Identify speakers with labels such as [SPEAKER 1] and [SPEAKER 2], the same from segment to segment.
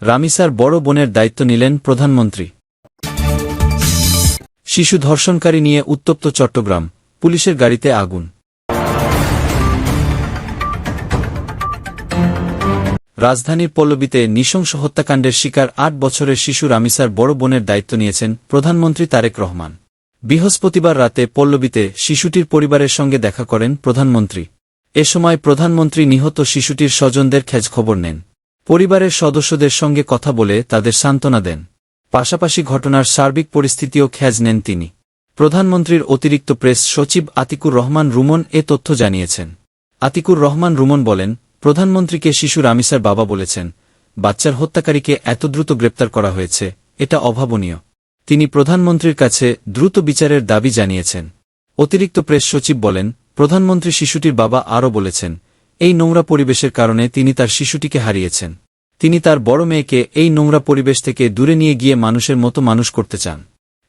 [SPEAKER 1] রামিসার বড় বোনের দায়িত্ব নিলেন প্রধানমন্ত্রী। শিশু ধর্ষণকারী নিয়ে উত্তপ্ত চট্টগ্রাম, পুলিশের গাড়িতে আগুন। রাজধানীর পল্লবীতে নৃশংস হত্যাকাণ্ডের শিকার ৮ বছরের শিশু রামিসার বড় বোনের দায়িত্ব নিয়েছেন প্রধানমন্ত্রী তারেক রহমান। বৃহস্পতিবার রাতে পল্লবীতে শিশুটির পরিবারের সঙ্গে দেখা করেন প্রধানমন্ত্রী। এ সময় প্রধানমন্ত্রী নিহত শিশুটির স্বজনদের খোঁজখবর নেন। পরিবারের সদস্যদের সঙ্গে কথা বলে তাদের সান্ত্বনা দেন। পাশাপাশি ঘটনার সার্বিক পরিস্থিতিও খোঁজ নেন তিনি। প্রধানমন্ত্রীর অতিরিক্ত প্রেস সচিব আতিকুর রহমান রুমন এ তথ্য জানিয়েছেন। আতিকুর রহমান রুমন বলেন, প্রধানমন্ত্রীকে শিশু রামিসার বাবা বলেছেন, বাচ্চার হত্যাকারীকে এত দ্রুত গ্রেপ্তার করা হয়েছে, এটা অভাবনীয়। তিনি প্রধানমন্ত্রীর কাছে দ্রুত বিচারের দাবি জানিয়েছেন। অতিরিক্ত প্রেস সচিব বলেন, প্রধানমন্ত্রী শিশুটির বাবা আরও বলেছেন, এই নোংরা পরিবেশের কারণে তিনি তার শিশুটিকে হারিয়েছেন। তিনি তার বড় মেয়েকে এই নোংরা পরিবেশ থেকে দূরে নিয়ে গিয়ে মানুষের মতো মানুষ করতে চান।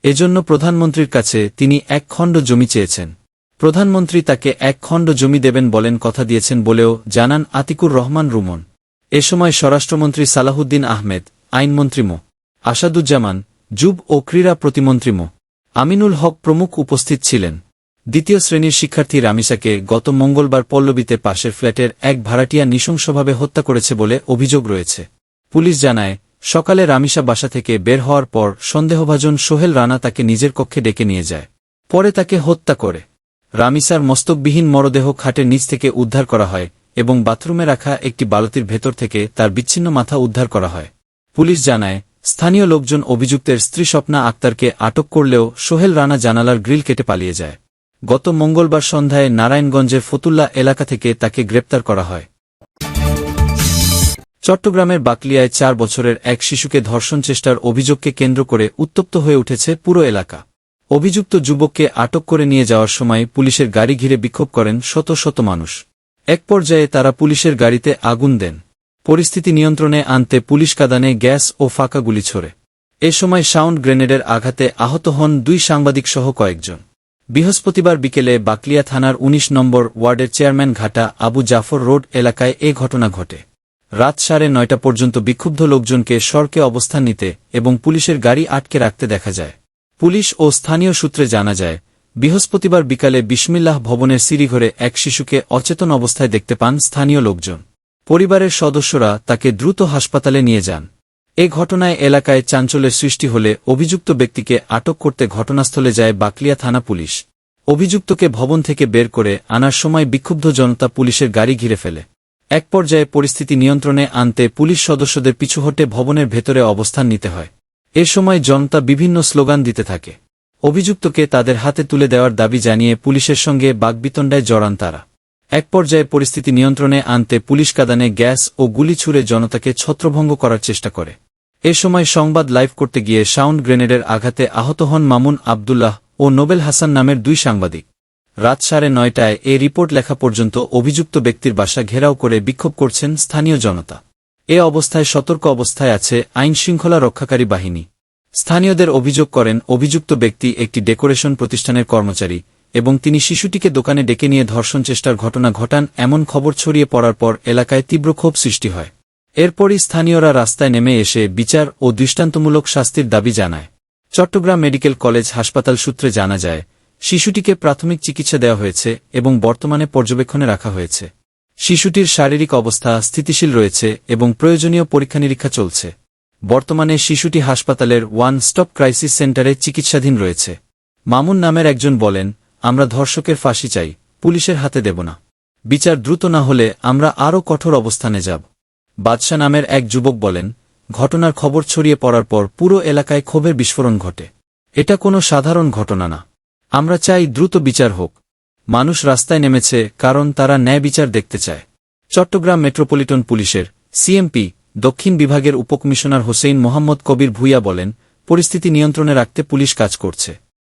[SPEAKER 1] এজন্য প্রধানমন্ত্রীর কাছে তিনি ১ খণ্ড জমি চেয়েছেন। প্রধানমন্ত্রী তাকে ১ খণ্ড জমি দেবেন বলেন কথা দিয়েছেন বলেও জানান আতিকুর রহমান রুমন। এ সময় স্বরাষ্ট্রমন্ত্রী সালাহুদ্দিন আহমেদ, আইনমন্ত্রী মো. আসাদুজ্জামান, যুব ও ক্রীড়া প্রতিমন্ত্রী মো. আমিনুল হক প্রমুখ উপস্থিত ছিলেন। দ্বিতীয় শ্রেণীর শিক্ষার্থী রামিসাকে গত মঙ্গলবার পল্লবীতে পাশের ফ্ল্যাটের এক ভাড়াটিয়া নৃশংসভাবে হত্যা করেছে বলে অভিযোগ রয়েছে। পুলিশ জানায়, সকালে রামিসা বাসা থেকে বের হওয়ার পর সন্দেহভাজন সোহেল রানা তাকে নিজের কক্ষে ডেকে নিয়ে যায়। পরে তাকে হত্যা করে। রামিসার মস্তকবিহীন মরদেহ খাটের নিচ থেকে উদ্ধার করা হয় এবং বাথরুমে রাখা একটি বালতির ভেতর থেকে তার বিচ্ছিন্ন মাথা উদ্ধার করা হয়। পুলিশ জানায়, স্থানীয় লোকজন অভিযুক্তের স্ত্রী স্বপ্না আক্তারকে আটক করলেও সোহেল রানা জানালার গ্রিল কেটে পালিয়ে যায়। গত মঙ্গলবার সন্ধ্যায় নারায়ণগঞ্জের ফতুল্লা এলাকা থেকে তাকে গ্রেপ্তার করা হয়। চট্টগ্রামের বাকলিয়ায় ৪ বছরের এক শিশুকে ধর্ষণ চেষ্টার অভিযোগকে কেন্দ্র করে উত্তপ্ত হয়ে উঠেছে পুরো এলাকা। অভিযুক্ত যুবককে আটক করে নিয়ে যাওয়ার সময় পুলিশের গাড়ি ঘিরে বিক্ষোভ করেন শত শত মানুষ। এক পর্যায়ে তারা পুলিশের গাড়িতে আগুন দেন। পরিস্থিতি নিয়ন্ত্রণে আনতে পুলিশ কাঁদানে গ্যাস ও ফাঁকা গুলি ছোড়ে। এ সময় সাউন্ড গ্রেনেডের আঘাতে আহত হন ২ সাংবাদিকসহ কয়েকজন। বৃহস্পতিবার বিকেলে বাকলিয়া থানার ১৯ নম্বর ওয়ার্ডের চেয়ারম্যান ঘাটা আবু জাফর রোড এলাকায় এ ঘটনা ঘটে। রাত ৯:৩০ পর্যন্ত বিক্ষুব্ধ লোকজনকে সড়কে অবস্থান নিতে এবং পুলিশের গাড়ি আটকে রাখতে দেখা যায়। পুলিশ ও স্থানীয় সূত্রে জানা যায়, বৃহস্পতিবার বিকালে বিসমিল্লাহ ভবনের সিঁড়িঘরে এক শিশুকে অচেতন অবস্থায় দেখতে পান স্থানীয় লোকজন। পরিবারের সদস্যরা তাকে দ্রুত হাসপাতালে নিয়ে যান। এ ঘটনায় এলাকায় চাঞ্চল্যের সৃষ্টি হলে অভিযুক্ত ব্যক্তিকে আটক করতে ঘটনাস্থলে যায় বাকলিয়া থানা পুলিশ। অভিযুক্তকে ভবন থেকে বের করে আনার সময় বিক্ষুব্ধ জনতা পুলিশের গাড়ি ঘিরে ফেলে। এক পর্যায়ে পরিস্থিতি নিয়ন্ত্রণে আনতে পুলিশ সদস্যদের পিছু হটে ভবনের ভেতরে অবস্থান নিতে হয়। এ সময় জনতা বিভিন্ন স্লোগান দিতে থাকে। অভিযুক্তকে তাদের হাতে তুলে দেওয়ার দাবি জানিয়ে পুলিশের সঙ্গে বাগবিতণ্ডায় জড়ান তারা। এক পর্যায়ে পরিস্থিতি নিয়ন্ত্রণে আনতে পুলিশ কাঁদানে গ্যাস ও গুলি ছুড়ে জনতাকে ছত্রভঙ্গ করার চেষ্টা করে। এ সময় সংবাদ লাইভ করতে গিয়ে সাউন্ড গ্রেনেডের আঘাতে আহত হন মামুন আবদুল্লাহ ও নোবেল হাসান নামের ২ সাংবাদিক। রাত ৯:৩০টায় এ রিপোর্ট লেখা পর্যন্ত অভিযুক্ত ব্যক্তির বাসা ঘেরাও করে বিক্ষোভ করছেন স্থানীয় জনতা। এ অবস্থায় সতর্ক অবস্থায় আছে আইনশৃঙ্খলা রক্ষাকারী বাহিনী। স্থানীয়দের অভিযোগ করেন, অভিযুক্ত ব্যক্তি একটি ডেকোরেশন প্রতিষ্ঠানের কর্মচারী এবং তিনি শিশুটিকে দোকানে ডেকে নিয়ে ধর্ষণ চেষ্টার ঘটনা ঘটান। এমন খবর ছড়িয়ে পড়ার পর এলাকায় তীব্র ক্ষোভ সৃষ্টি হয়। এরপরই স্থানীয়রা রাস্তায় নেমে এসে বিচার ও দৃষ্টান্তমূলক শাস্তির দাবি জানায়। চট্টগ্রাম মেডিকেল কলেজ হাসপাতাল সূত্রে জানা যায়, শিশুটিকে প্রাথমিক চিকিৎসা দেওয়া হয়েছে এবং বর্তমানে পর্যবেক্ষণে রাখা হয়েছে। শিশুটির শারীরিক অবস্থা স্থিতিশীল রয়েছে এবং প্রয়োজনীয় পরীক্ষা-নিরীক্ষা চলছে। বর্তমানে শিশুটি হাসপাতালের ওয়ান স্টপ ক্রাইসিস সেন্টারে চিকিৎসাধীন রয়েছে। মামুন নামের একজন বলেন, আমরা ধর্ষকের ফাঁসি চাই, পুলিশের হাতে দেব না। বিচার দ্রুত না হলে আমরা আরও কঠোর অবস্থানে যাব। বাদশা নামের এক যুবক বলেন, ঘটনার খবর ছড়িয়ে পড়ার পর পুরো এলাকায় ক্ষোভের বিস্ফোরণ ঘটে। এটা কোনো সাধারণ ঘটনা না। আমরা চাই দ্রুত বিচার হোক। মানুষ রাস্তায় নেমেছে কারণ তারা ন্যায় বিচার দেখতে চায়। চট্টগ্রাম মেট্রোপলিটন পুলিশের সিএমপি দক্ষিণ বিভাগের উপকমিশনার হোসেইন মোহাম্মদ কবির ভূঁইয়া বলেন, পরিস্থিতি নিয়ন্ত্রণে রাখতে পুলিশ কাজ করছে।